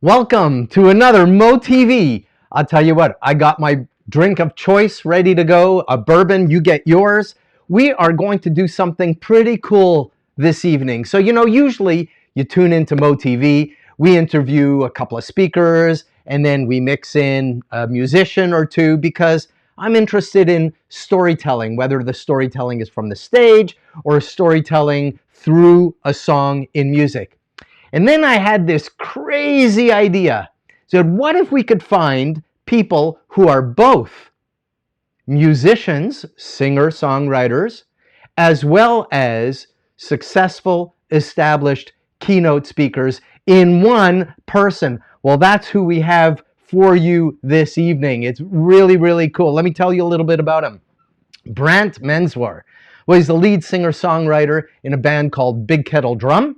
Welcome to another moTV. I'll tell you what, I got my drink of choice ready to go, a bourbon, you get yours. We are going to do something pretty cool this evening. So, usually you tune into moTV, we interview a couple of speakers, and then we mix in a musician or two because I'm interested in storytelling, whether the storytelling is from the stage or storytelling through a song in music. And then I had this crazy idea. Said, what if we could find people who are both musicians, singer-songwriters, as well as successful, established keynote speakers in one person? Well, that's who we have for you this evening. It's really, really cool. Let me tell you a little bit about him. Brant Menswar. Well, he's the lead singer-songwriter in a band called Big Kettle Drum.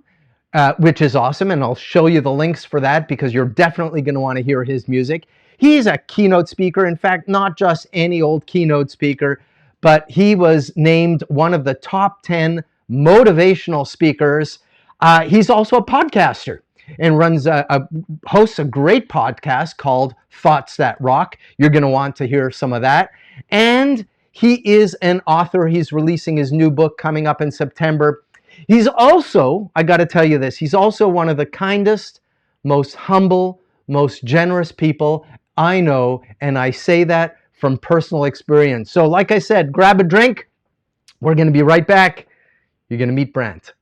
Which is awesome, and I'll show you the links for that because you're definitely going to want to hear his music. He's a keynote speaker. In fact, not just any old keynote speaker, but he was named one of the top 10 motivational speakers. He's also a podcaster and hosts a great podcast called Thoughts That Rock. You're going to want to hear some of that. And he is an author. He's releasing his new book coming up in September. He's also, I got to tell you this, he's also one of the kindest, most humble, most generous people I know, and I say that from personal experience. So like I said, grab a drink. We're going to be right back. You're going to meet Brant.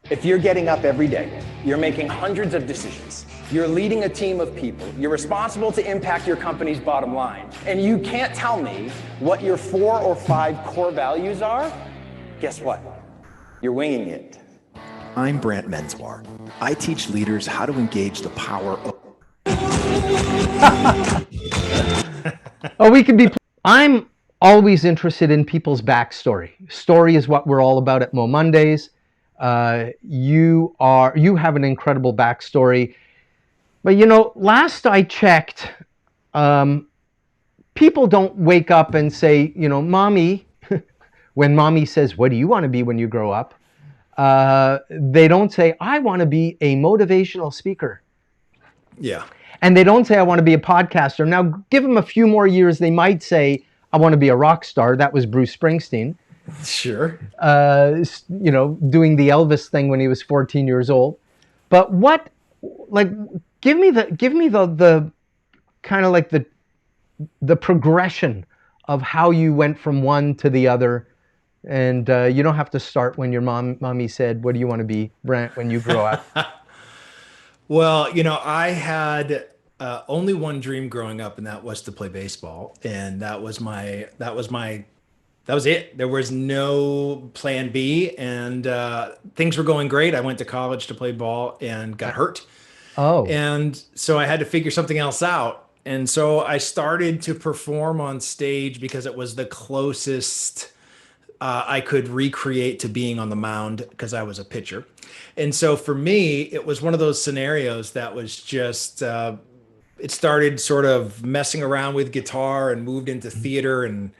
If you're getting up every day, you're making hundreds of decisions, you're leading a team of people, you're responsible to impact your company's bottom line, and you can't tell me what your 4 or 5 core values are, guess what? You're winging it. I'm Brant Menswar. I teach leaders how to engage the power of... I'm always interested in people's backstory. Story is what we're all about at Mo Mondays. You have an incredible backstory, but last I checked, people don't wake up and say, mommy, when mommy says, what do you want to be when you grow up? They don't say, I want to be a motivational speaker. Yeah. And they don't say, I want to be a podcaster. Now, give them a few more years, they might say, I want to be a rock star. That was Bruce Springsteen. Sure. Doing the Elvis thing when he was 14 years old. But give me the kind of like the progression of how you went from one to the other. And you don't have to start when your mommy said, what do you want to be, Brant, when you grow up? Well, I had only one dream growing up, and that was to play baseball. And that was it. There was no plan B, and things were going great. I went to college to play ball and got hurt. Oh. And so I had to figure something else out. And so I started to perform on stage because it was the closest I could recreate to being on the mound because I was a pitcher. And so for me, it was one of those scenarios that was just, it started sort of messing around with guitar and moved into theater and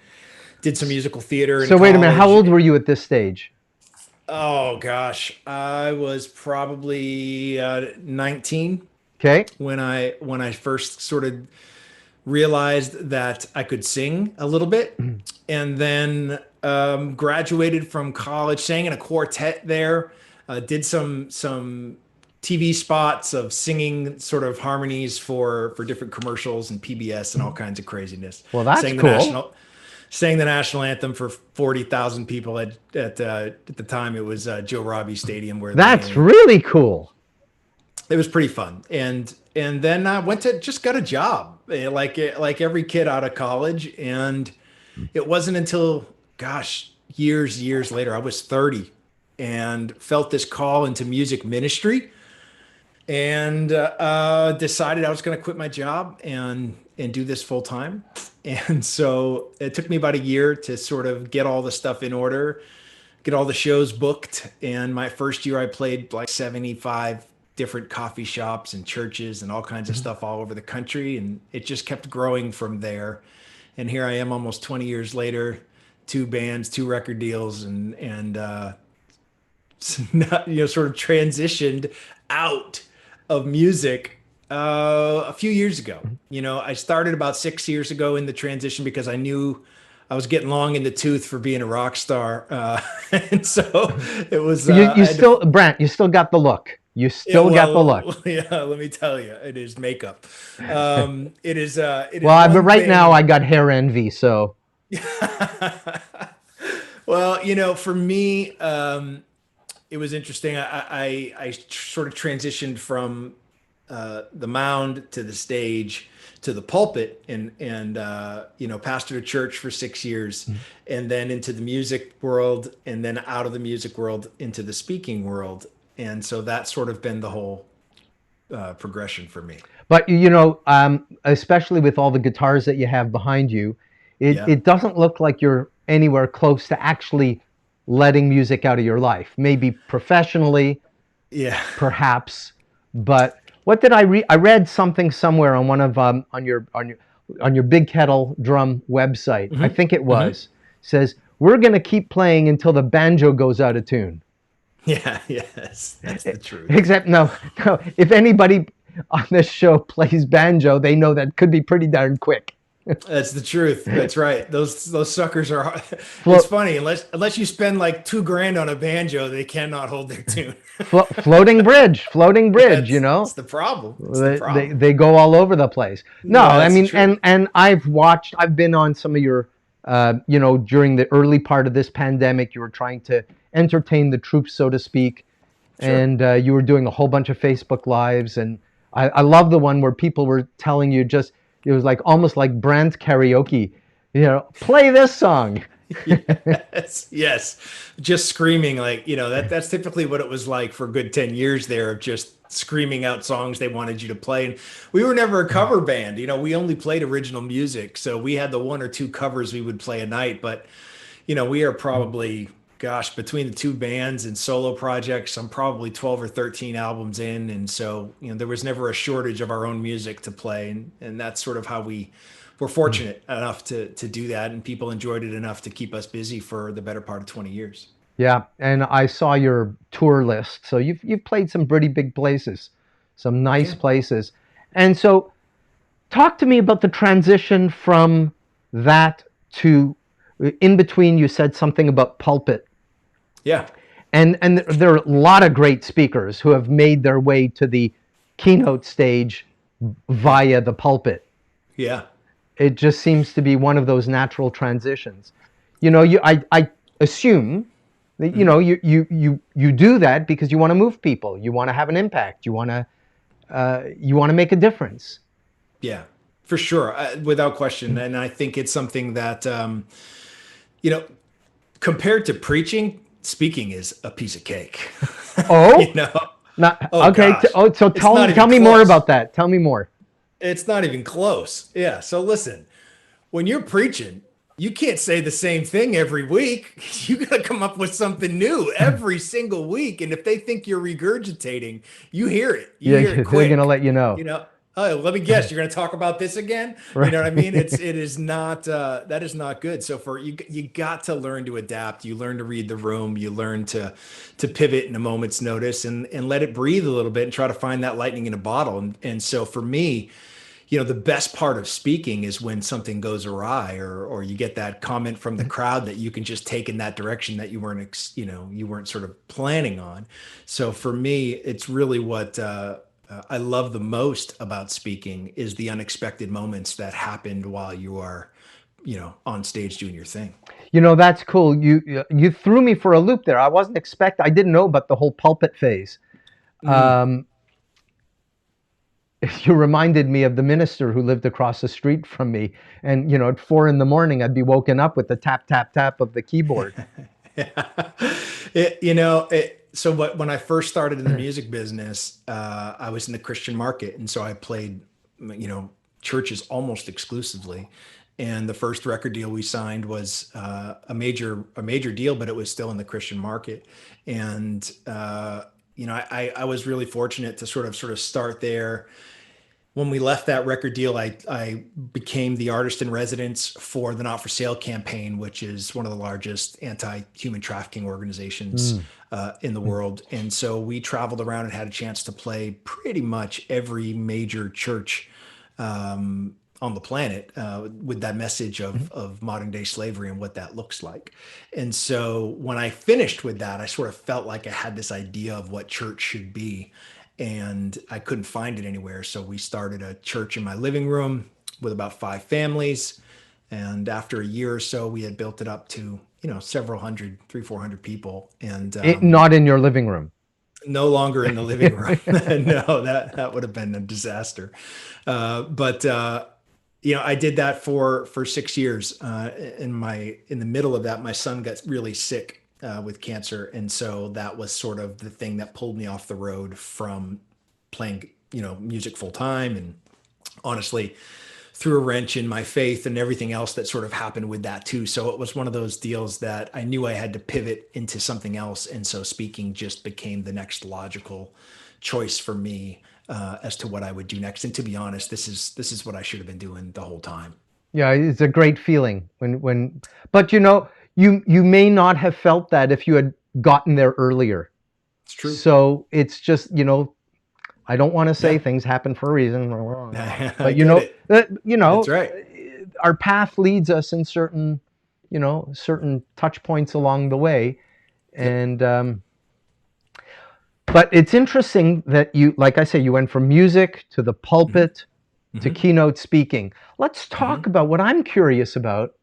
did some musical theater. So wait a minute, how old were you at this stage? Oh gosh, I was probably 19. Okay. When I first sort of realized that I could sing a little bit, and then graduated from college, sang in a quartet there, did some TV spots of singing sort of harmonies for different commercials and PBS and all kinds of craziness. Well, that's cool. Sang the national anthem for 40,000 people at the time. It was Joe Robbie Stadium. That's really cool. It was pretty fun. And then I just got a job like every kid out of college. And it wasn't until, gosh, years later, I was 30 and felt this call into music ministry, and decided I was going to quit my job and do this full time. And so it took me about a year to sort of get all the stuff in order, get all the shows booked. And my first year, I played like 75 different coffee shops and churches and all kinds of stuff all over the country. And it just kept growing from there. And here I am almost 20 years later, 2 bands, 2 record deals, and sort of transitioned out of music a few years ago. I started about 6 years ago in the transition because I knew I was getting long in the tooth for being a rock star, and so it was. You still, Brant, you still got the look. You still got the look. Yeah. Let me tell you, it is makeup. It is. It is Well, but one right now I thing. got hair envy, so. Well, for me, it was interesting. I sort of transitioned from the mound to the stage to the pulpit, and pastored a church for 6 years, and then into the music world, and then out of the music world into the speaking world. And so that's sort of been the whole progression for me. But especially with all the guitars that you have behind you, it, Yeah. it doesn't look like you're anywhere close to actually letting music out of your life. Maybe professionally, Yeah. perhaps, but what did I read? I read something somewhere on one of on your Big Kettle Drum website. I Hmm. think it Hmm. was says we're going to keep playing until the banjo goes out of tune. Yeah. Yes, that's the truth. Except no, no. If anybody on this show plays banjo, they know that could be pretty darn quick. That's the truth. That's right. Those suckers are. It's Flo- funny, unless you spend like 2 grand on a banjo, they cannot hold their tune. floating bridge. That's the problem. It's the problem. They go all over the place. No, Yeah, I that's the mean, truth. and I've been on some of your, during the early part of this pandemic, you were trying to entertain the troops, so to speak, Sure. and you were doing a whole bunch of Facebook lives, and I love the one where people were telling you just, it was like almost like Brant karaoke, play this song. Yes, yes. Just screaming like, that's typically what it was like for a good 10 years there, of just screaming out songs they wanted you to play. And we were never a cover band. We only played original music. So we had the 1 or 2 covers we would play a night. But, we are probably, gosh, between the 2 bands and solo projects, I'm probably 12 or 13 albums in. And so, there was never a shortage of our own music to play. And that's sort of how we were fortunate enough to do that. And people enjoyed it enough to keep us busy for the better part of 20 years. Yeah, and I saw your tour list. So you've played some pretty big places, some nice Yeah. places. And so talk to me about the transition from that to, in between you said something about pulpit. Yeah. And there are a lot of great speakers who have made their way to the keynote stage via the pulpit. Yeah. It just seems to be one of those natural transitions. I assume that you do that because you want to move people, you want to have an impact, you want to make a difference. Yeah, for sure. Without question. And I think it's something that, you know, compared to preaching, speaking is a piece of cake. Oh, you know? not Oh okay. gosh. So It's not tell even me more close. about that. Tell me more. It's not even close. Yeah. So listen, when you're preaching, you can't say the same thing every week. You got to come up with something new every single week. And if they think you're regurgitating, you hear it. You Yeah, hear it they're gonna quick. let you know. You know, oh, let me guess, you're going to talk about this again. You know what I Right. mean? It is not, that is not good. So for you, you got to learn to adapt. You learn to read the room. You learn to pivot in a moment's notice and let it breathe a little bit and try to find that lightning in a bottle. And so for me, the best part of speaking is when something goes awry, or you get that comment from the crowd that you can just take in that direction that you weren't, you weren't sort of planning on. So for me, it's really what I love the most about speaking is the unexpected moments that happened while you are, on stage doing your thing. That's cool. You threw me for a loop there. I didn't know about the whole pulpit phase. Mm. Um, you reminded me of the minister who lived across the street from me. And, at 4 a.m, I'd be woken up with the tap, tap, tap of the keyboard. So when I first started in the music business, I was in the Christian market. And so I played, churches almost exclusively. And the first record deal we signed was a major deal, but it was still in the Christian market. And, I was really fortunate to sort of start there. When we left that record deal, I became the artist in residence for the Not for Sale campaign, which is one of the largest anti-human trafficking organizations Mm. in the world. And so we traveled around and had a chance to play pretty much every major church on the planet with that message of modern day slavery and what that looks like. And so when I finished with that, I sort of felt like I had this idea of what church should be, and I couldn't find it anywhere. So we started a church in my living room with about 5 families. And after a year or so, we had built it up to, several hundred, 300, 400 people. And Not in your living room. no longer in the living room. No, that would have been a disaster. But I did that for 6 years. In the middle of that, my son got really sick with cancer, and so that was sort of the thing that pulled me off the road from playing, music full time, and honestly threw a wrench in my faith and everything else that sort of happened with that too. So it was one of those deals that I knew I had to pivot into something else. And so speaking just became the next logical choice for me as to what I would do next. And to be honest, this is what I should have been doing the whole time. Yeah, it's a great feeling but you may not have felt that if you had gotten there earlier. It's true. So it's just, I don't want to say Yeah. things happen for a reason, I but get it. That's right. our path leads us in certain touch points along the way. Yep. And but it's interesting that like I say, you went from music to the pulpit to keynote speaking. Let's talk about what I'm curious about.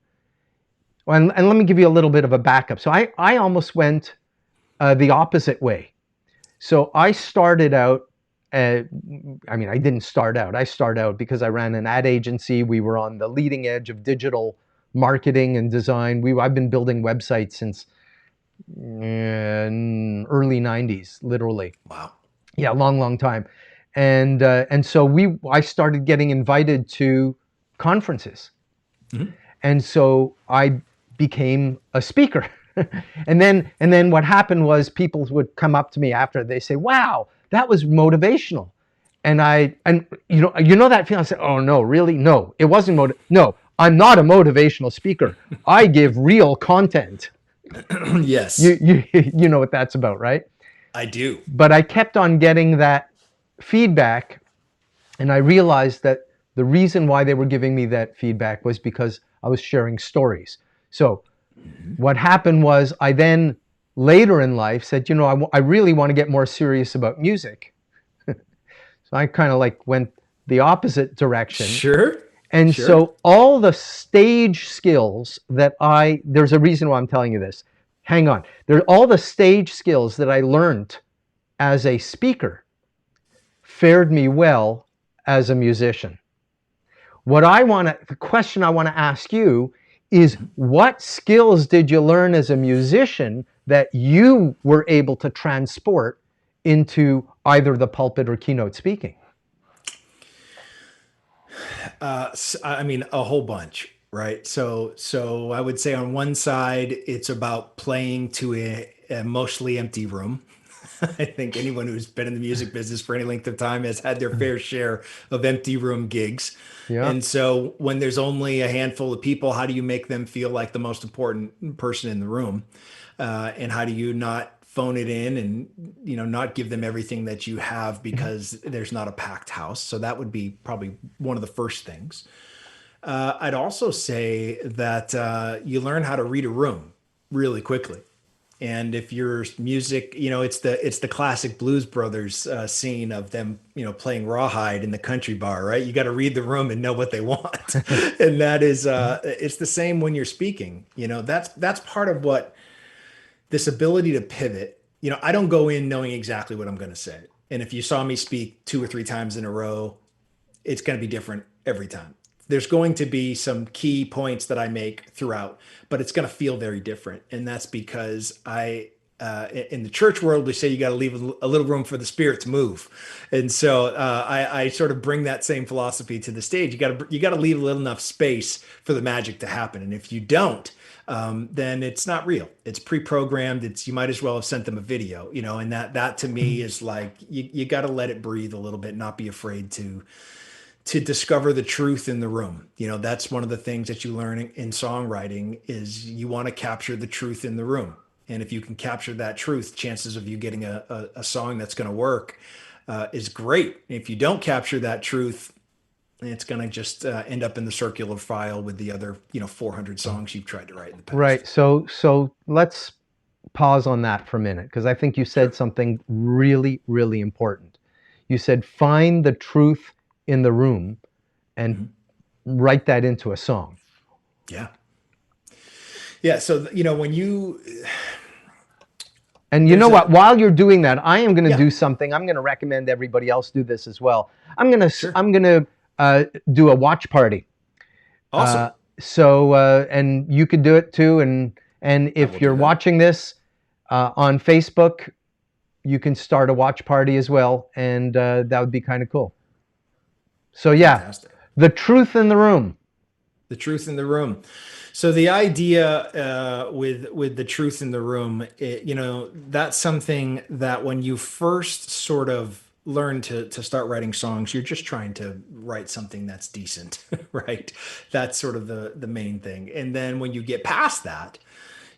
And let me give you a little bit of a backup. So I almost went the opposite way. So I started out, I didn't start out. I started out because I ran an ad agency. We were on the leading edge of digital marketing and design. I've been building websites since early 90s, literally. Wow. Yeah, long time. And so I started getting invited to conferences. And so I became a speaker. and then what happened was people would come up to me after, they say, "Wow, that was motivational." And that feeling. I said, "Oh no, really? No, it wasn't no, I'm not a motivational speaker. I give real content." Yes. You know what that's about, right? I do. But I kept on getting that feedback, and I realized that the reason why they were giving me that feedback was because I was sharing stories. So what happened was I then later in life said, I really want to get more serious about music. So I kind of went the opposite direction. Sure. And so all the stage skills there's a reason why I'm telling you this. Hang on. All the stage skills that I learned as a speaker fared me well as a musician. The question I want to ask you is, what skills did you learn as a musician that you were able to transport into either the pulpit or keynote speaking? A whole bunch, right? So I would say on one side, it's about playing to a mostly empty room. I think anyone who's been in the music business for any length of time has had their fair share of empty room gigs. Yeah. And so when there's only a handful of people, how do you make them feel like the most important person in the room? And how do you not phone it in and, not give them everything that you have because there's not a packed house? So that would be probably one of the first things. I'd also say that you learn how to read a room really quickly. And if your music, it's the classic Blues Brothers scene of them, playing Rawhide in the country bar, right? You got to read the room and know what they want. And that is, it's the same when you're speaking. That's part of what this ability to pivot. I don't go in knowing exactly what I'm going to say. And if you saw me speak 2 or 3 times in a row, it's going to be different every time. there's going to be some key points that I make throughout, but it's going to feel very different. And that's because in the church world, we say you got to leave a little room for the spirit to move. And so I sort of bring that same philosophy to the stage. You got to leave a little enough space for the magic to happen. And if you don't, then it's not real. It's pre-programmed. You might as well have sent them a video, and that to me is like, you got to let it breathe a little bit, not be afraid to discover the truth in the room. That's one of the things that you learn in songwriting is you want to capture the truth in the room. And if you can capture that truth, chances of you getting a song that's going to work is great. If you don't capture that truth, it's going to just end up in the circular file with the other, 400 songs you've tried to write in the past. Right. So let's pause on that for a minute, because I think you said something really, really important. You said find the truth in the room and write that into a song. Yeah. Yeah. So, when you... And you know what? While you're doing that, I am going to do something. I'm going to recommend everybody else do this as well. I'm going to do a watch party. Awesome. And you could do it too. And if you're watching this on Facebook, you can start a watch party as well, and that would be kind of cool. So yeah, fantastic. The truth in the room. The truth in the room. So the idea with the truth in the room, that's something that when you first sort of learn to start writing songs, you're just trying to write something that's decent, right? That's sort of the main thing. And then when you get past that,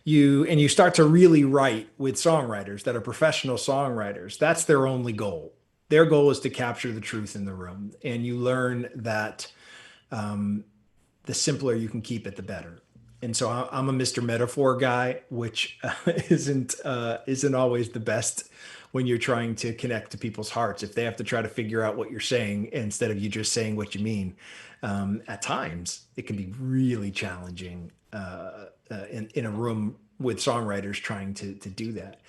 you start to really write with songwriters that are professional songwriters. That's their only goal. Their goal is to capture the truth in the room. And you learn that the simpler you can keep it, the better. And so I'm a Mr. Metaphor guy, which isn't always the best when you're trying to connect to people's hearts. If they have to try to figure out what you're saying instead of you just saying what you mean, at times it can be really challenging in a room with songwriters trying to do that.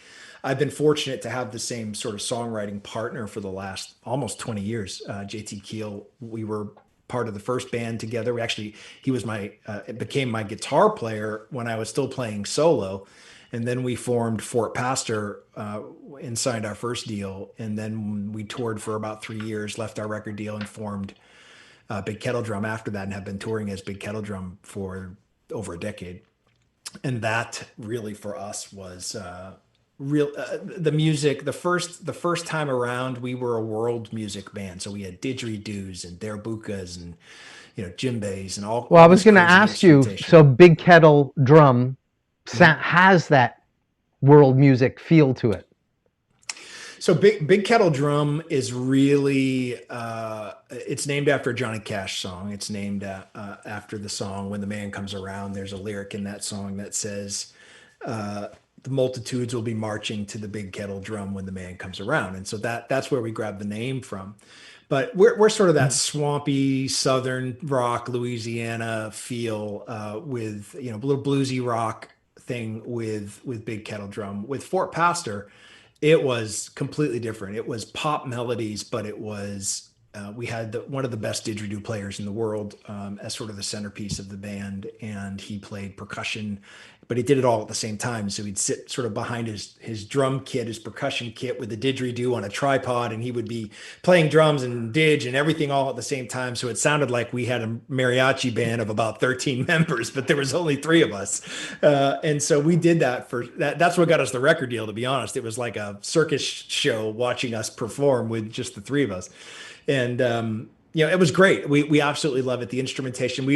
I've been fortunate to have the same sort of songwriting partner for the last almost 20 years. JT Keel, we were part of the first band together. He was became my guitar player when I was still playing solo. And then we formed Fort Pastor and signed our first deal. And then we toured for about 3 years, left our record deal and formed Big Kettle Drum after that, and have been touring as Big Kettle Drum for over a decade. And that really for us was the music. The first time around, we were a world music band. So we had didgeridoos and derabukas and djembes and all. Well, I was going to ask you. So Big Kettle Drum has that world music feel to it. So Big Kettle Drum is really it's named after a Johnny Cash song. It's named after the song "When the Man Comes Around." There's a lyric in that song that says, "The multitudes will be marching to the big kettle drum when the man comes around." And so that's where we grabbed the name from. But we're sort of that swampy Southern rock, Louisiana feel with a little bluesy rock thing with Big Kettle Drum. With Fort Pastor, it was completely different. It was pop melodies, but it was we had one of the best didgeridoo players in the world as sort of the centerpiece of the band, and he played percussion, but he did it all at the same time. So he'd sit sort of behind his drum kit, his percussion kit with the didgeridoo on a tripod, and he would be playing drums and didge and everything all at the same time. So it sounded like we had a mariachi band of about 13 members, but there was only 3 of us. And so we did that that's what got us the record deal, to be honest. It was like a circus show watching us perform with just the 3 of us. And it was great. We absolutely love it. The instrumentation,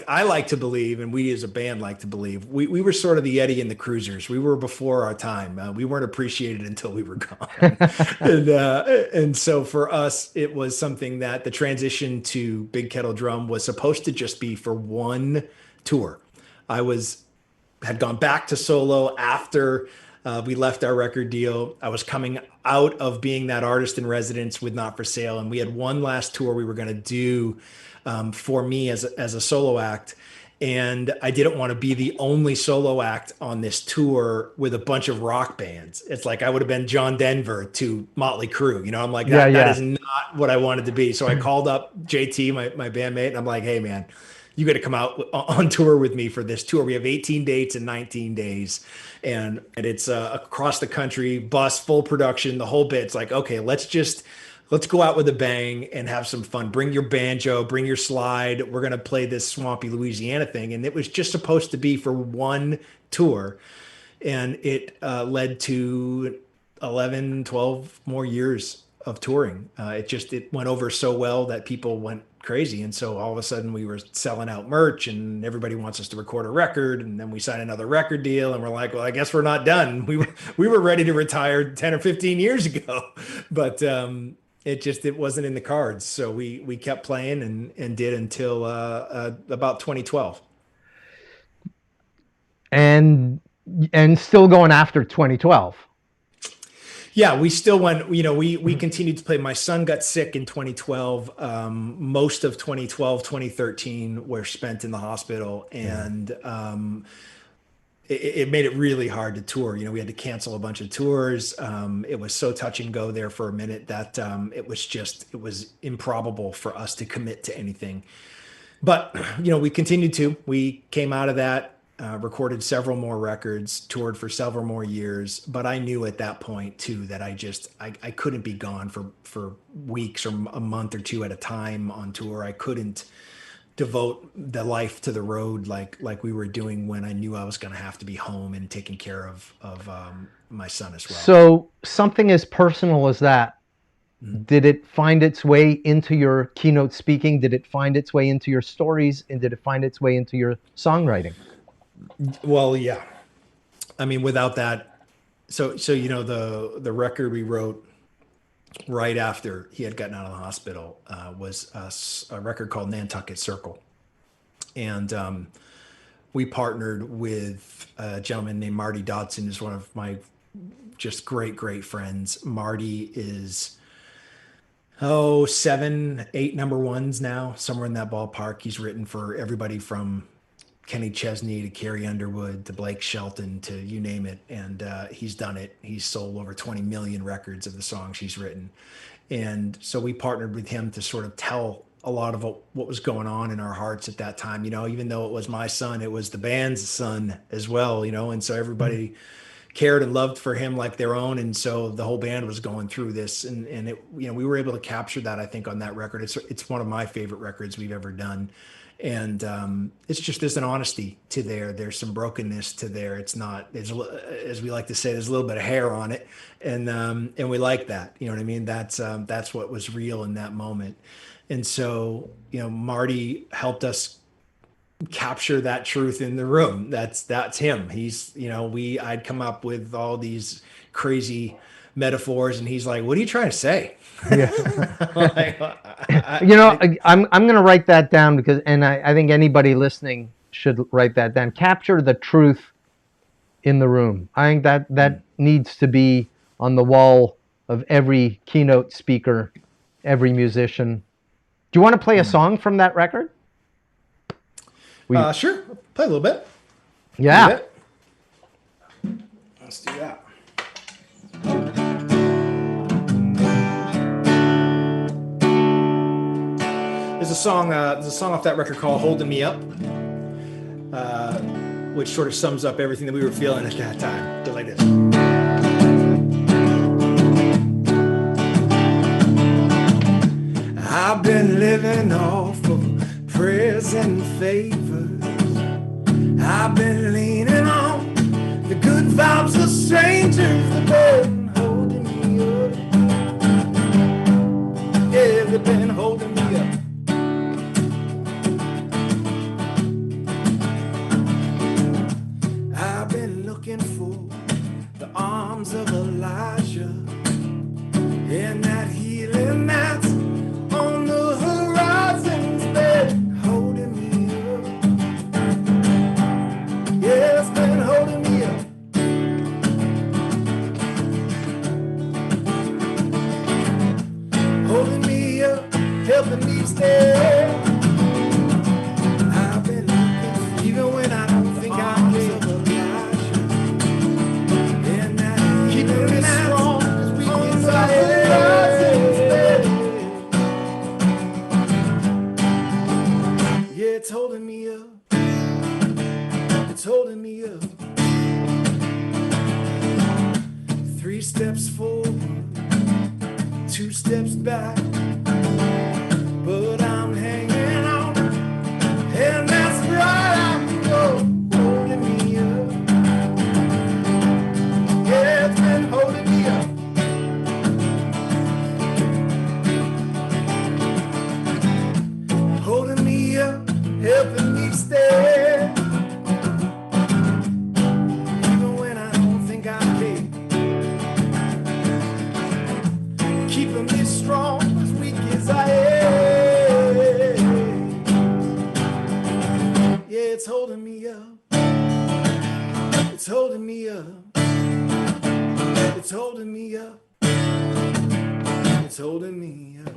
I like to believe, and we as a band like to believe, we were sort of the Eddie and the Cruisers. We were before our time. We weren't appreciated until we were gone. And so for us, it was something that the transition to Big Kettle Drum was supposed to just be for one tour. Had gone back to solo after we left our record deal. I was coming out of being that artist in residence with Not For Sale, and we had one last tour we were going to do for me as a solo act. And I didn't want to be the only solo act on this tour with a bunch of rock bands. It's like I would have been John Denver to Motley Crue. You know, I'm like, Yeah, that yeah. is not what I wanted to be. So I called up JT, my bandmate, and I'm like, hey, man, you got to come out on tour with me for this tour. We have 18 dates in 19 days. And it's across the country, bus, full production, the whole bit. It's like, okay, let's go out with a bang and have some fun. Bring your banjo, bring your slide. We're going to play this swampy Louisiana thing. And it was just supposed to be for one tour. And it led to 11, 12 more years of touring. It went over so well that people went crazy. And so all of a sudden we were selling out merch and everybody wants us to record a record. And then we sign another record deal and we're like, well, I guess we're not done. We were ready to retire 10 or 15 years ago, but it wasn't in the cards. So we kept playing and did until about 2012. And still going after 2012. Yeah, we still went, we continued to play. My son got sick in 2012. Most of 2012, 2013 were spent in the hospital, and it made it really hard to tour. We had to cancel a bunch of tours. It was so touch and go there for a minute that it was improbable for us to commit to anything. But, we continued to. We came out of that. Recorded several more records, toured for several more years, but I knew at that point too that I couldn't be gone for weeks or a month or two at a time on tour. I couldn't devote the life to the road like we were doing when I knew I was going to have to be home and taking care of my son as well. So something as personal as that, did it find its way into your keynote speaking? Did it find its way into your stories? And did it find its way into your songwriting? Well, yeah. I mean, without that, so the record we wrote right after he had gotten out of the hospital was a record called Nantucket Circle, and we partnered with a gentleman named Marty Dodson, who's one of my just great friends. Marty is 7, 8 number ones now, somewhere in that ballpark. He's written for everybody from Kenny Chesney to Carrie Underwood to Blake Shelton to you name it. And he's done it. He's sold over 20 million records of the songs he's written. And so we partnered with him to sort of tell a lot of what was going on in our hearts at that time. Even though it was my son, it was the band's son as well, and so everybody cared and loved for him like their own. And so the whole band was going through this and it, we were able to capture that, I think, on that record. It's one of my favorite records we've ever done. And there's an honesty to there's some brokenness to there. It's not, as we like to say, there's a little bit of hair on it. And we like that, you know what I mean? That's what was real in that moment. And so, Marty helped us capture that truth in the room. That's him. He's, I'd come up with all these crazy metaphors and he's like, what are you trying to say? Yeah. I'm going to write that down because I think anybody listening should write that down. Capture the truth in the room. I think that needs to be on the wall of every keynote speaker, every musician. Do you want to play a song from that record? Sure. Play a little bit. Yeah. Let's do that. There's a song off that record called "Holding Me Up," which sort of sums up everything that we were feeling at that time. Go like this. I've been living off of prayers and favors. I've been leaning on the good vibes of strangers that been holding me up. Yeah, they've been holding me up. I've been looking for the arms of Elijah and that healing that's on the horizon's been holding me up. Yeah, it's been holding me up. Holding me up, helping me stay. I've been looking steps forward, 2 steps back, but I'm hanging on, and that's right, I'm holding me up. Yeah, it's been holding me up. Holding me up, helping me stay. Even when I don't think I'm capable, keeping me strong, as weak as I am. Yeah, it's holding me up. It's holding me up. It's holding me up. It's holding me up.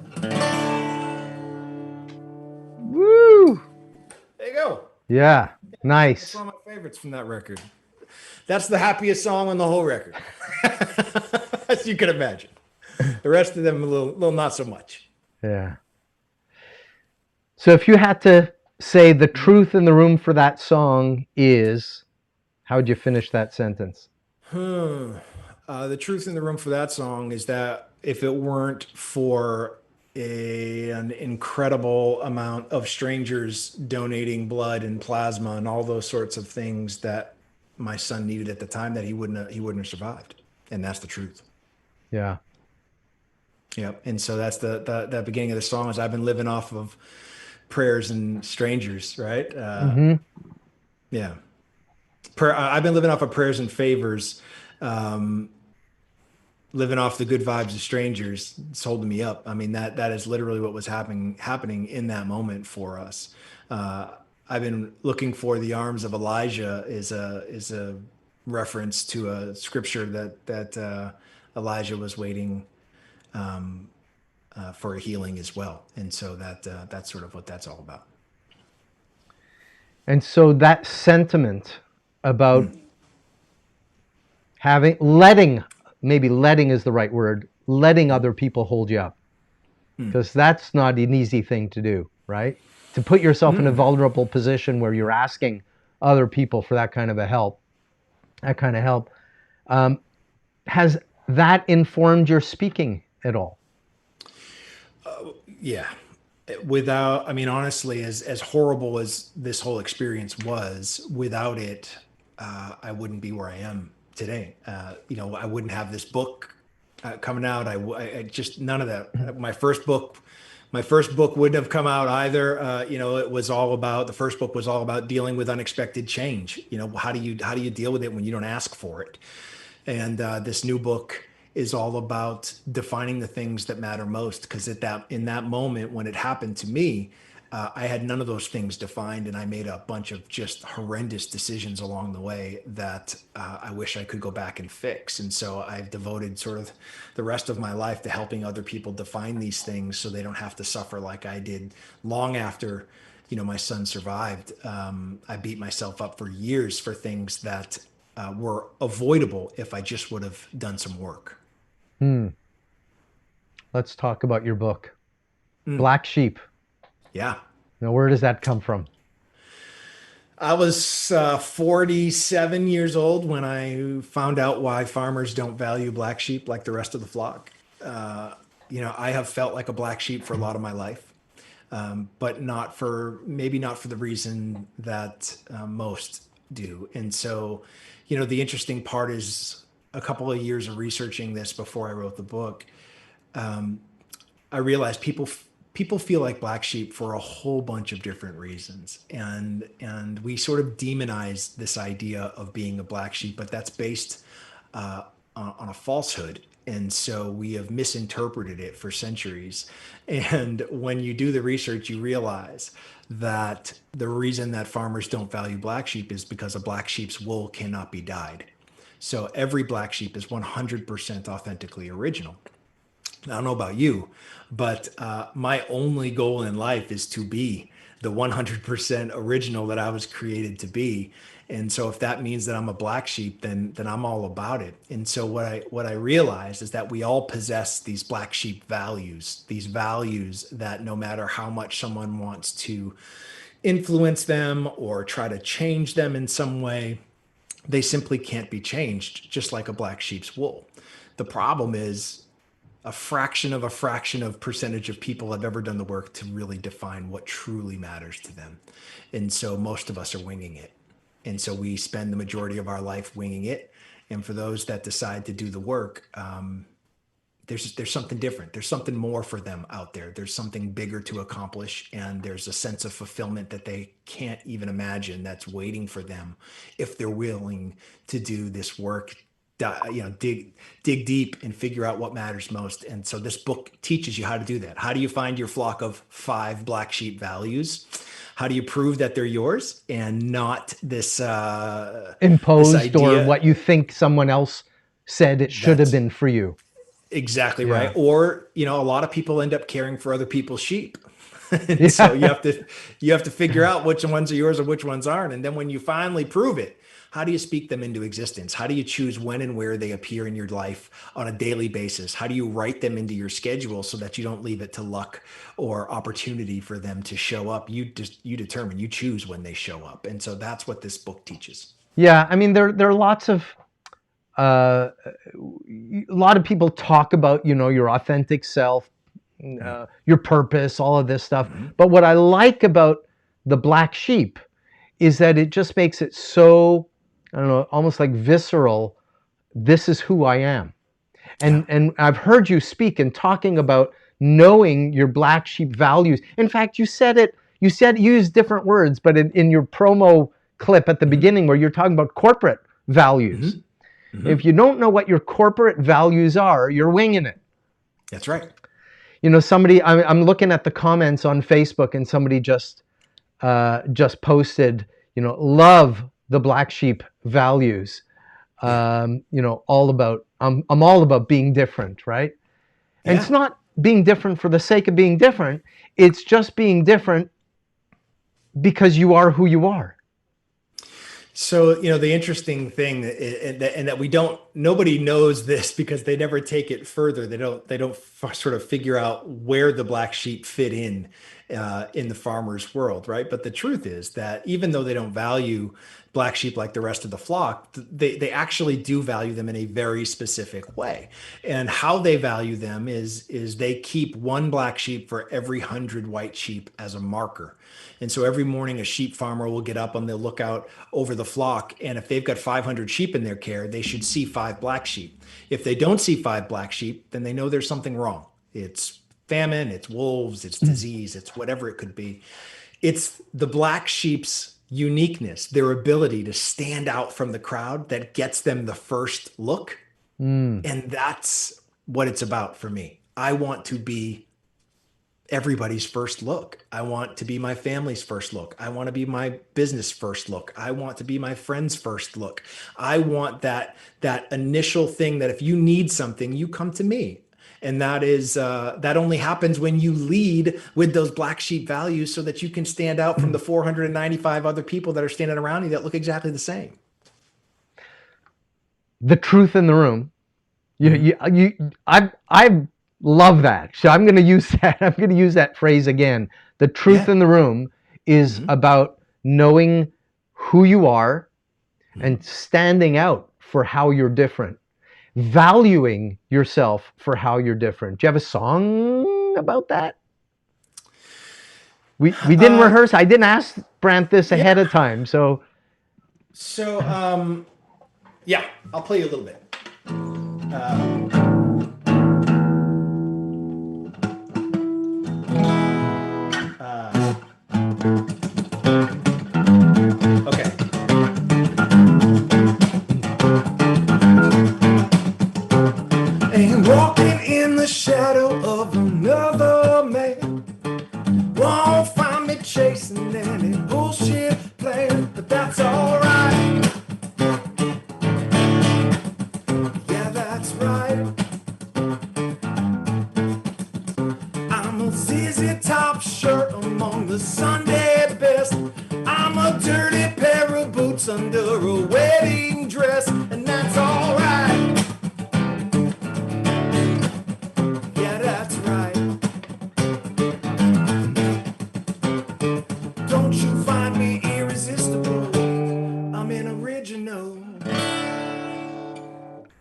Woo! There you go. Yeah, nice. That's one of my favorites from that record. That's the happiest song on the whole record, as you can imagine. The rest of them a little not so much. Yeah. So if you had to say the truth in the room for that song is, how would you finish that sentence? The truth in the room for that song is that if it weren't for an incredible amount of strangers donating blood and plasma and all those sorts of things that my son needed at the time, that he wouldn't have survived. And that's the truth. Yeah. Yep. And so that's the beginning of the song is I've been living off of prayers and strangers, right? Yeah. I've been living off of prayers and favors, living off the good vibes of strangers. It's holding me up. I mean, that is literally what was happening in that moment for us. I've been looking for the arms of Elijah is a reference to a scripture that Elijah was waiting for a healing as well. And so that's sort of what that's all about. And so that sentiment about letting is the right word, letting other people hold you up. Because that's not an easy thing to do, right? To put yourself in a vulnerable position where you're asking other people for that kind of help. Has that informed your speaking at all? Yeah. Honestly, as horrible as this whole experience was, without it, I wouldn't be where I am today. I wouldn't have this book coming out. I just none of that. My first book wouldn't have come out either. The first book was all about dealing with unexpected change. How do you deal with it when you don't ask for it? And this new book is all about defining the things that matter most. Because in that moment when it happened to me, I had none of those things defined, and I made a bunch of just horrendous decisions along the way that I wish I could go back and fix. And so I've devoted sort of the rest of my life to helping other people define these things so they don't have to suffer like I did long after, my son survived. I beat myself up for years for things that were avoidable if I just would have done some work. Let's talk about your book, Black Sheep. Yeah. Now, where does that come from? I was 47 years old when I found out why farmers don't value black sheep like the rest of the flock. I have felt like a black sheep for a lot of my life, but maybe not for the reason that most do. And so, the interesting part is a couple of years of researching this before I wrote the book, I realized people feel like black sheep for a whole bunch of different reasons. And we sort of demonize this idea of being a black sheep, but that's based on a falsehood. And so we have misinterpreted it for centuries. And when you do the research, you realize that the reason that farmers don't value black sheep is because a black sheep's wool cannot be dyed. So every black sheep is 100% authentically original. I don't know about you, but my only goal in life is to be the 100% original that I was created to be. And so if that means that I'm a black sheep, then I'm all about it. And so what I realized is that we all possess these black sheep values, these values that no matter how much someone wants to influence them or try to change them in some way, They simply can't be changed, just like a black sheep's wool. The problem is a fraction of percentage of people have ever done the work to really define what truly matters to them. And so most of us are winging it. And so we spend the majority of our life winging it. And for those that decide to do the work, there's something different. There's something more for them out there. There's something bigger to accomplish, and there's a sense of fulfillment that they can't even imagine that's waiting for them if they're willing to do this work. Dig deep and figure out what matters most. And so this book teaches you how to do that. How do you find your flock of 5 black sheep values? How do you prove that they're yours and not this imposed, this or idea, what you think someone else said it should have been for you? Exactly Yeah. right. Or, a lot of people end up caring for other people's sheep. And so you have to figure out which ones are yours and which ones aren't. And then when you finally prove it, how do you speak them into existence? How do you choose when and where they appear in your life on a daily basis? How do you write them into your schedule so that you don't leave it to luck or opportunity for them to show up? You determine, you choose when they show up. And so that's what this book teaches. Yeah, I mean, there are lots of a lot of people talk about, your authentic self, your purpose, all of this stuff. Mm-hmm. But what I like about the black sheep is that it just makes it so, I don't know, almost like visceral. This is who I am. And I've heard you speak and talking about knowing your black sheep values. In fact, you used different words, but in your promo clip at the beginning where you're talking about corporate values. Mm-hmm. If you don't know what your corporate values are, you're winging it. That's right. I'm looking at the comments on Facebook, and somebody just posted, love the black sheep values. All about, I'm all about being different, right? And it's not being different for the sake of being different. It's just being different because you are who you are. So, the interesting thing and that nobody knows this because they never take it further. They don't sort of figure out where the black sheep fit in the farmer's world, right? But the truth is that even though they don't value black sheep like the rest of the flock, they actually do value them in a very specific way. And how they value them is they keep one black sheep for every 100 white sheep as a marker. And so every morning a sheep farmer will get up and they'll look out over the flock. And if they've got 500 sheep in their care, they should see 5 black sheep. If they don't see 5 black sheep, then they know there's something wrong. It's famine, it's wolves, it's disease, it's whatever it could be. It's the black sheep's uniqueness, their ability to stand out from the crowd that gets them the first look. And that's what it's about for me. I want to be everybody's first look. I want to be my family's first look. I want to be my business first look. I want to be my friend's first look. I want that initial thing that if you need something, you come to me. And that only happens when you lead with those black sheep values so that you can stand out from the 495 other people that are standing around you that look exactly the same. The truth in the room. I love that. So I'm going to use that. I'm going to use that phrase again. The truth in the room is about knowing who you are and standing out for how you're different. Valuing yourself for how you're different. Do you have a song about that? We didn't rehearse. I didn't ask Brant this ahead of time. So I'll play you a little bit. Okay. Ain't walking in the shadow of another man. Won't find me chasing any bullshit plan, but that's alright. Yeah, that's right. I'm a ZZ Top shirt among the Sunday best. I'm a dirty pair of boots under a wedding dress, and that's alright. Yeah, that's right. Don't you find me irresistible? I'm an original.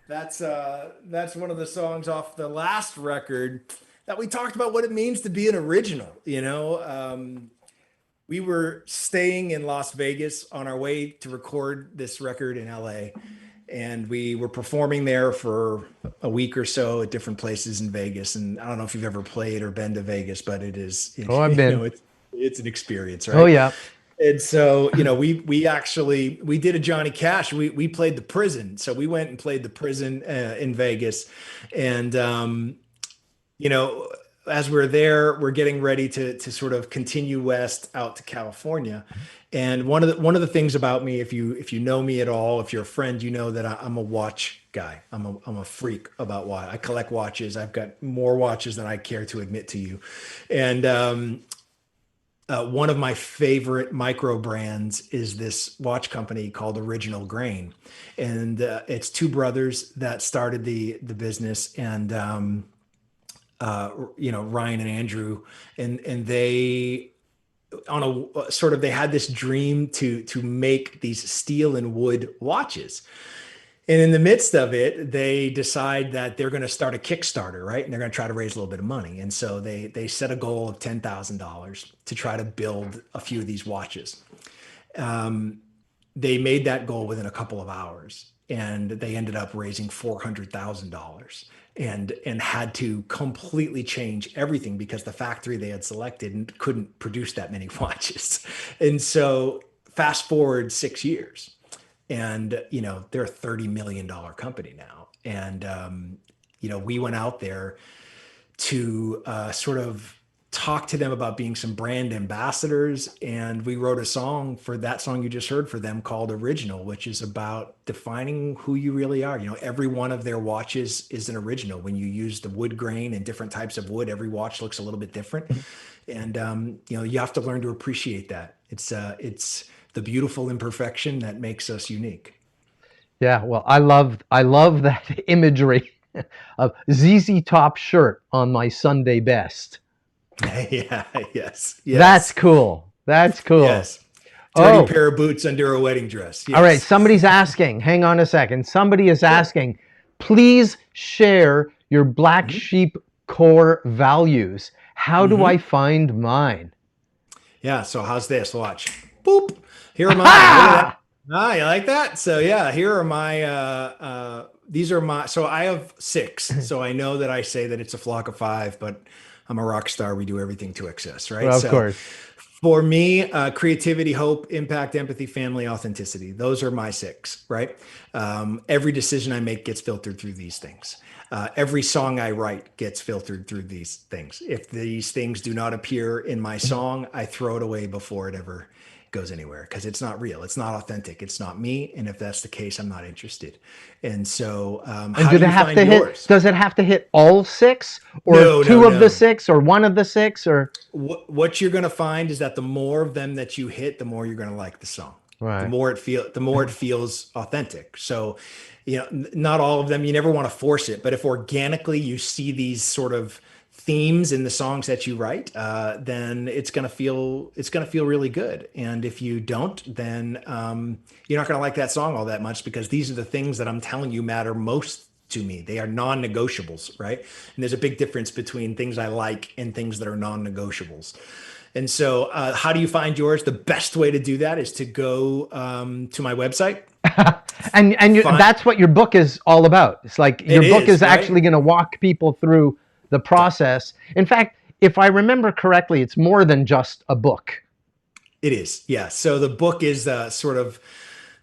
That's one of the songs off the last record that we talked about what it means to be an original. We were staying in Las Vegas on our way to record this record in LA, and we were performing there for a week or so at different places in Vegas. And I don't know if you've ever played or been to Vegas, but Oh, I've been. it's an experience, Oh right? yeah. And so, we actually we did a Johnny Cash. We played the prison. So we went and played the prison in Vegas, and you know, as we're there, we're getting ready to sort of continue west out to California. And one of the things about me, if you know me at all, if you're a friend, you know that I'm a watch guy. I'm a freak about watch. I collect watches. I've got more watches than I care to admit to you. And one of my favorite micro brands is this watch company called Original Grain, and it's two brothers that started the business, and Ryan and Andrew, and they on a sort of they had this dream to make these steel and wood watches. And in the midst of it, they decide that they're going to start a Kickstarter, right? And they're going to try to raise a little bit of money. And so they set a goal of $10,000 to try to build a few of these watches. They made that goal within a couple of hours, and they ended up raising $400,000 and had to completely change everything because the factory they had selected couldn't produce that many watches. And so fast forward 6 years, and they're a $30 million company now. And we went out there to sort of talk to them about being some brand ambassadors, and we wrote a song for that song you just heard for them called Original, which is about defining who you really are. Every one of their watches is an original. When you use the wood grain and different types of wood, every watch looks a little bit different. And you have to learn to appreciate that. It's the beautiful imperfection that makes us unique. Yeah, well, I love that imagery of ZZ Top shirt on my Sunday best. Yeah, yes, That's yes, cool. That's cool. yes. Dirty Oh, pair of boots under a wedding dress. all right. Yes. Somebody's asking. Hang on a second. Somebody is Sure. asking. Please share your black hmm sheep core values. How do I hmm find mine? Yeah. So how's this? Watch. Boop. Here are mine. Look at that. Ha! Ah, you like that? So yeah, here are my these are my so I have six. So I know that I say that it's a flock of five, but I'm a rock star. We do everything to excess, right? Well, of So course. for me, creativity, hope, impact, empathy, family, authenticity. Those are my six, right? Every decision I make gets filtered through these things. Every song I write gets filtered through these things. If these things do not appear in my song, I throw it away before it ever goes anywhere because it's not real. It's not authentic. It's not me. And if that's the case, I'm not interested. And so, And how do do they you have find to hit? yours? Does it have to hit all six, or No, no, two of the no. six, or one of the six, or What you're going to find is that the more of them that you hit, the more you're going to like the song. The right? more it feels authentic. So, not all of them. You never want to force it, but if organically you see these sort of themes in the songs that you write, then it's gonna feel really good. And if you don't, then you're not gonna like that song all that much because these are the things that I'm telling you matter most to me. They are non-negotiables, right? And there's a big difference between things I like and things that are non-negotiables. And so, how do you find yours? The best way to do that is to go to my website. Find That's what your book is all about. It's like your it book is is actually right. going to walk people through the process. In fact, if I remember correctly, it's more than just a book. It is, yeah. So the book is sort of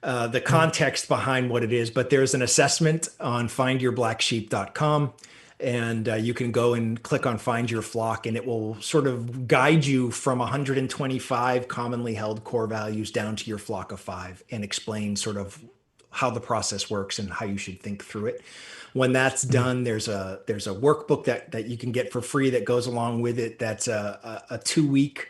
the context behind what it is, but there's an assessment on findyourblacksheep.com, and you can go and click on Find Your Flock, and it will sort of guide you from 125 commonly held core values down to your flock of five, and explain sort of how the process works and how you should think through it. When that's done, there's a workbook that you can get for free that goes along with it. That's a 2 week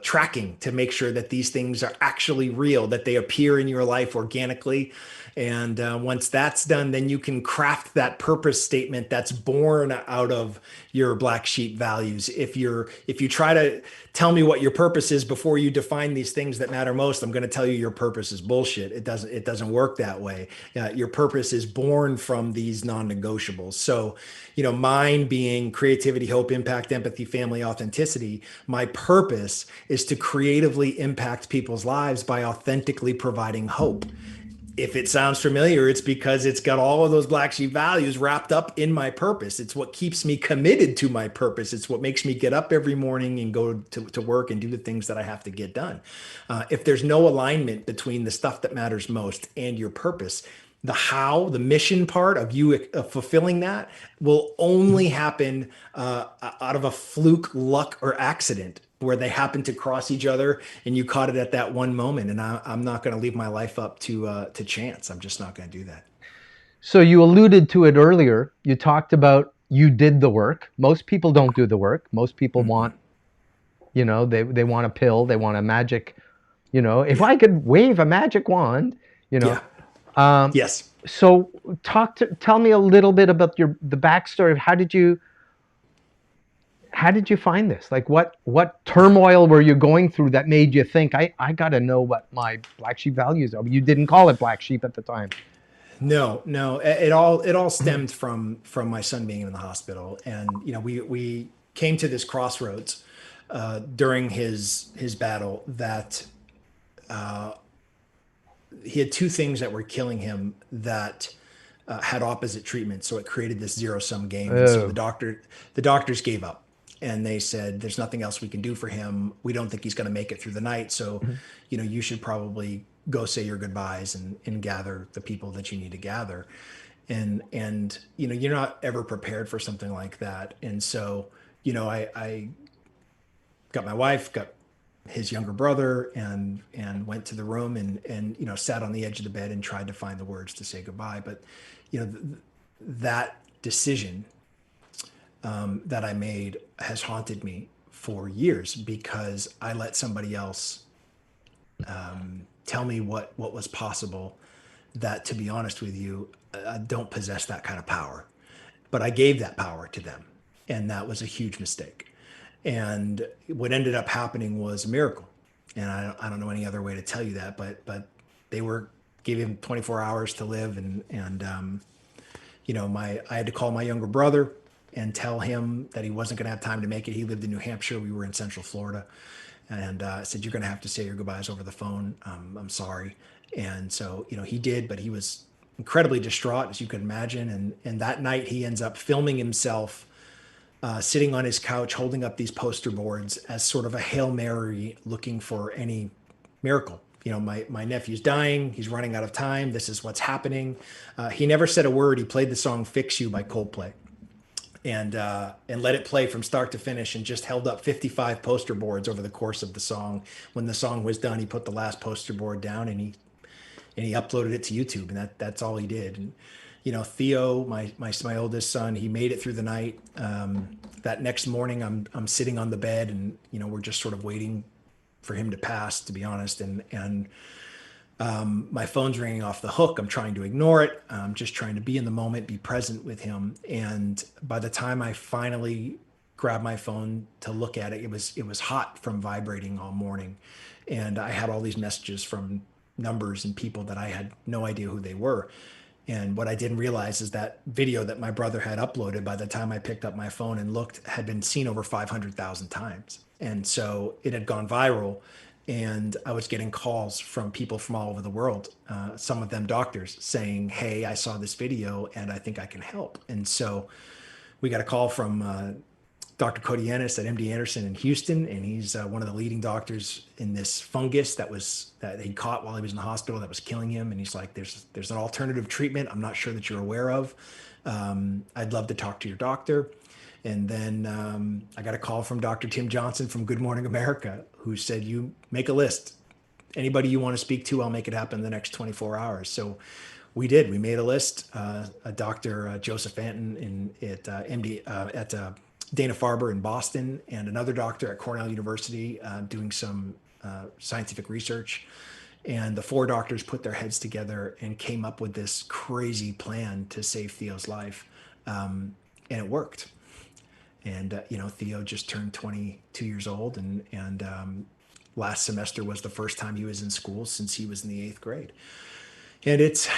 tracking to make sure that these things are actually real, that they appear in your life organically. And once that's done, then you can craft that purpose statement that's born out of your black sheep values. If you try to tell me what your purpose is before you define these things that matter most, I'm going to tell you your purpose is bullshit. It doesn't work that way. Your purpose is born from these non-negotiables. So, mine being creativity, hope, impact, empathy, family, authenticity. My purpose is to creatively impact people's lives by authentically providing hope. If it sounds familiar, it's because it's got all of those black sheep values wrapped up in my purpose. It's what keeps me committed to my purpose. It's what makes me get up every morning and go to work and do the things that I have to get done. If there's no alignment between the stuff that matters most and your purpose, the mission part of you fulfilling that will only happen out of a fluke, luck, or accident, where they happen to cross each other and you caught it at that one moment. And I'm not going to leave my life up to chance. I'm just not going to do that. So you alluded to it earlier. You talked about you did the work. Most people don't do the work. Most people want, they want a pill. They want a magic, if I could wave a magic wand, Yeah. Yes. So tell me a little bit about the backstory of how did you find this? Like what turmoil were you going through that made you think I got to know what my black sheep values are? You didn't call it black sheep at the time. No. It all stemmed from my son being in the hospital, and we came to this crossroads during his battle that he had two things that were killing him that had opposite treatment. So it created this zero-sum game. And so the doctors gave up, and they said, there's nothing else we can do for him. We don't think he's going to make it through the night. So, you should probably go say your goodbyes and gather the people that you need to gather. And you're not ever prepared for something like that. And so, I got my wife, got his younger brother, and went to the room and sat on the edge of the bed and tried to find the words to say goodbye. But that decision that I made has haunted me for years, because I let somebody else tell me what was possible, that, to be honest with you, I don't possess that kind of power. But I gave that power to them, and that was a huge mistake. And what ended up happening was a miracle. And I don't know any other way to tell you that, but they gave him 24 hours to live. And I had to call my younger brother and tell him that he wasn't going to have time to make it. He lived in New Hampshire. We were in Central Florida. And I said, you're going to have to say your goodbyes over the phone. I'm sorry. And so, he did, but he was incredibly distraught, as you can imagine. And that night he ends up filming himself sitting on his couch, holding up these poster boards as sort of a Hail Mary, looking for any miracle. My nephew's dying. He's running out of time. This is what's happening. He never said a word. He played the song Fix You by Coldplay and let it play from start to finish, and just held up 55 poster boards over the course of the song. When the song was done, he put the last poster board down and he uploaded it to YouTube, and that's all he did. And Theo, my oldest son, he made it through the night. That next morning, I'm sitting on the bed, and we're just sort of waiting for him to pass, to be honest. And my phone's ringing off the hook. I'm trying to ignore it. I'm just trying to be in the moment, be present with him. And by the time I finally grabbed my phone to look at it, it was hot from vibrating all morning, and I had all these messages from numbers and people that I had no idea who they were. And what I didn't realize is that video that my brother had uploaded, by the time I picked up my phone and looked, had been seen over 500,000 times. And so it had gone viral, and I was getting calls from people from all over the world, some of them doctors, saying, hey, I saw this video and I think I can help. And so we got a call from Dr. Cody Ennis at MD Anderson in Houston, and he's one of the leading doctors in this fungus that he caught while he was in the hospital that was killing him. And he's like, there's an alternative treatment I'm not sure that you're aware of. I'd love to talk to your doctor. And then I got a call from Dr. Tim Johnson from Good Morning America, who said, you make a list. Anybody you want to speak to, I'll make it happen in the next 24 hours. So we did. We made a list. Dr. Joseph Anton at Dana Farber in Boston and another doctor at Cornell University doing some scientific research. And the four doctors put their heads together and came up with this crazy plan to save Theo's life. And it worked. And, Theo just turned 22 years old. And last semester was the first time he was in school since he was in the 8th grade. And it's,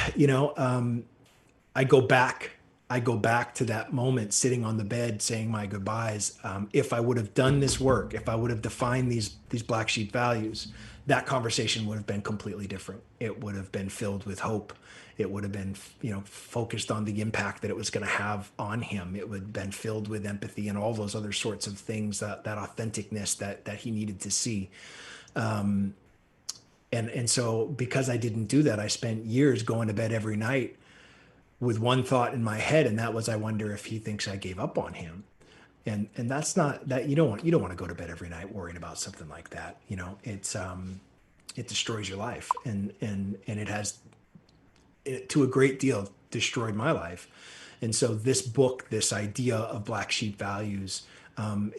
I go back to that moment sitting on the bed saying my goodbyes. If I would have done this work, if I would have defined these black sheep values, that conversation would have been completely different. It would have been filled with hope. It would have been, focused on the impact that it was going to have on him. It would have been filled with empathy and all those other sorts of things, that authenticness that he needed to see. And so because I didn't do that, I spent years going to bed every night with one thought in my head, and that was, I wonder if he thinks I gave up on him. And that's not that you don't want to go to bed every night worrying about something like that. It's it destroys your life, and it has, to a great deal, destroyed my life. And so this book, this idea of black sheep values,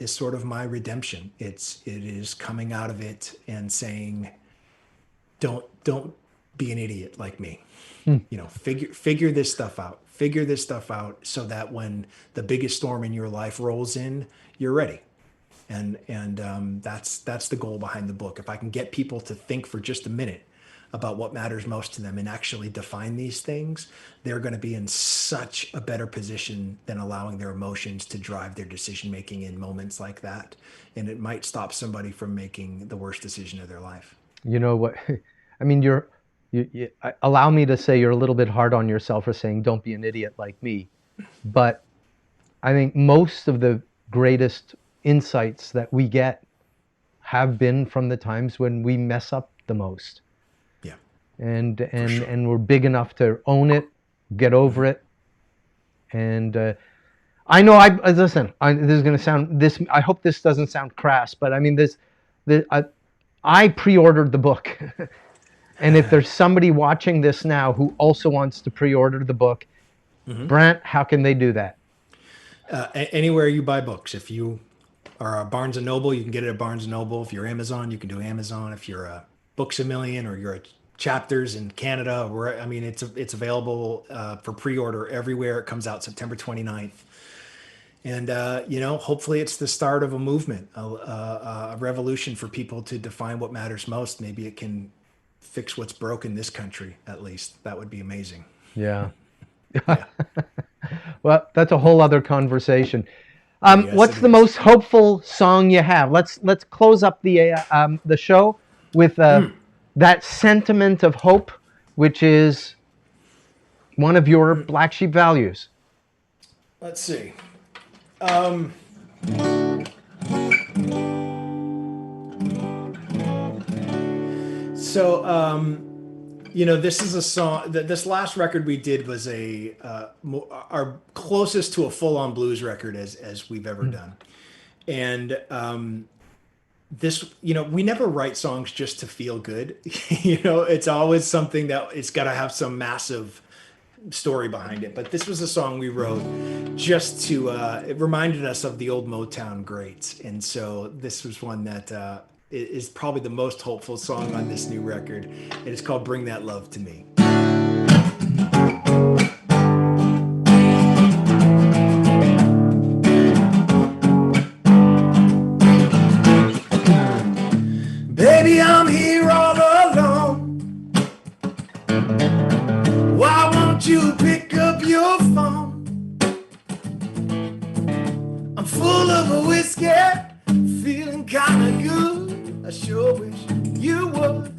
is sort of my redemption. It is coming out of it and saying, don't be an idiot like me. Figure this stuff out. Figure this stuff out so that when the biggest storm in your life rolls in, you're ready. And that's the goal behind the book. If I can get people to think for just a minute about what matters most to them and actually define these things, they're going to be in such a better position than allowing their emotions to drive their decision making in moments like that. And it might stop somebody from making the worst decision of their life. You know what? I mean, allow me to say you're a little bit hard on yourself for saying don't be an idiot like me. But I think most of the greatest insights that we get have been from the times when we mess up the most. Yeah. And sure. we're big enough to own it, get over it. And I know this is going to sound I hope this doesn't sound crass, but I mean I pre-ordered the book. And if there's somebody watching this now who also wants to pre-order the book, Brant, how can they do that? Anywhere you buy books. If you are a Barnes & Noble, you can get it at Barnes & Noble. If you're Amazon, you can do Amazon. If you're a Books A Million or you're at Chapters in Canada, it's available for pre-order everywhere. It comes out September 29th. And, hopefully it's the start of a movement, a revolution for people to define what matters most. Maybe it can fix what's broken in this country, at least. That would be amazing. Yeah. Yeah. Well, that's a whole other conversation. Yes, what's the most hopeful song you have? Let's close up the show with that sentiment of hope, which is one of your black sheep values. Let's see. This is a song that this last record we did was our closest to a full-on blues record as we've ever done. And this, we never write songs just to feel good. It's always something that it's got to have some massive story behind it. But this was a song we wrote just to, it reminded us of the old Motown greats. And so this was one that is probably the most hopeful song on this new record. And it's called Bring That Love to Me. Baby, I'm here all alone. Why won't you pick up your phone? I'm full of a whiskey, feeling kinda good. I sure wish you would.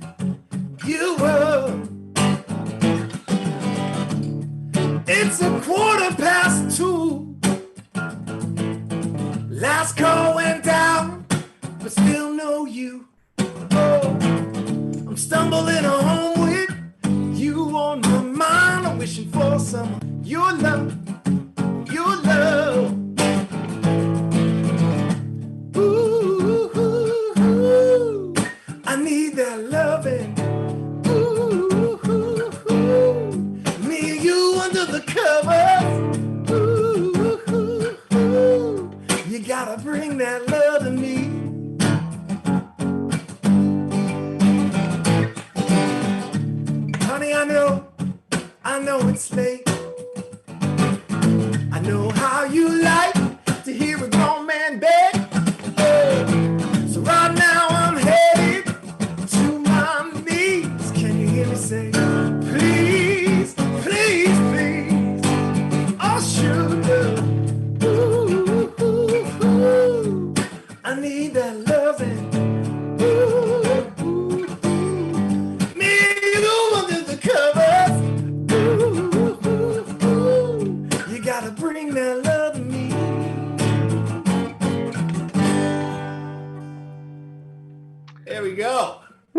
It's 2:15. Last call went down, but still no you. Oh, I'm stumbling home with you on my mind. I'm wishing for some your love. Ooh, I need that loving. Ooh, me and you under the covers. Ooh, you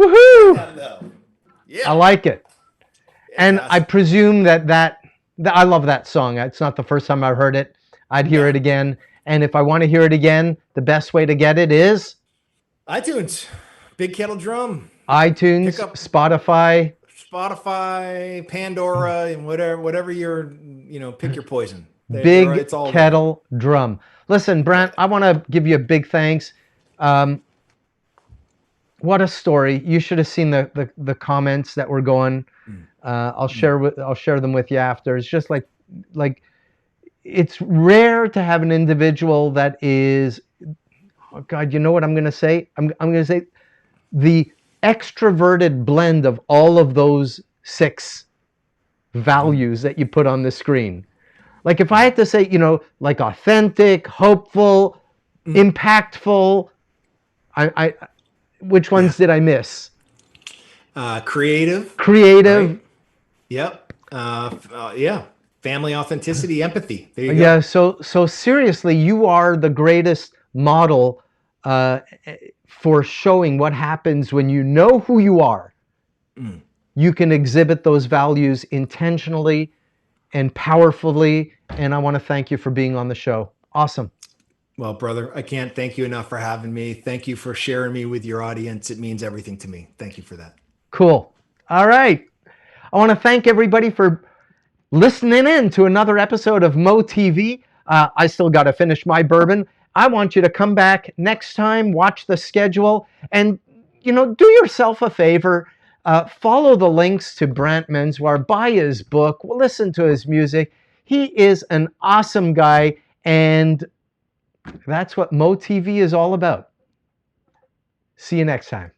Woohoo! Yeah. I like it. And I Fantastic. presume that I love that song. It's not the first time I've heard it. I'd hear Yeah. it again. And if I want to hear it again, the best way to get it is iTunes, Big Kettle Drum, iTunes, pick up Spotify. Spotify, Pandora, and whatever your, pick your poison. Big It's all there. Kettle Drum. Listen, Brant, I want to give you a big thanks. What a story! You should have seen the comments that were going. I'll share them with you after. It's just like it's rare to have an individual that is, oh God, you know what I'm going to say? I'm going to say the extroverted blend of all of those 6 values that you put on the screen. Like if I had to say, like authentic, hopeful, impactful, which ones did I miss? Creative. Creative. Right? Yep. Yeah. Family, authenticity, empathy. There you Yeah. go. So seriously, you are the greatest model for showing what happens when you know who you are. You can exhibit those values intentionally and powerfully. And I want to thank you for being on the show. Awesome. Well, brother, I can't thank you enough for having me. Thank you for sharing me with your audience. It means everything to me. Thank you for that. Cool. All right. I want to thank everybody for listening in to another episode of moTV. I still got to finish my bourbon. I want you to come back next time, watch the schedule, and do yourself a favor. Follow the links to Brant Menswar, buy his book, listen to his music. He is an awesome guy, and that's what moTV is all about. See you next time.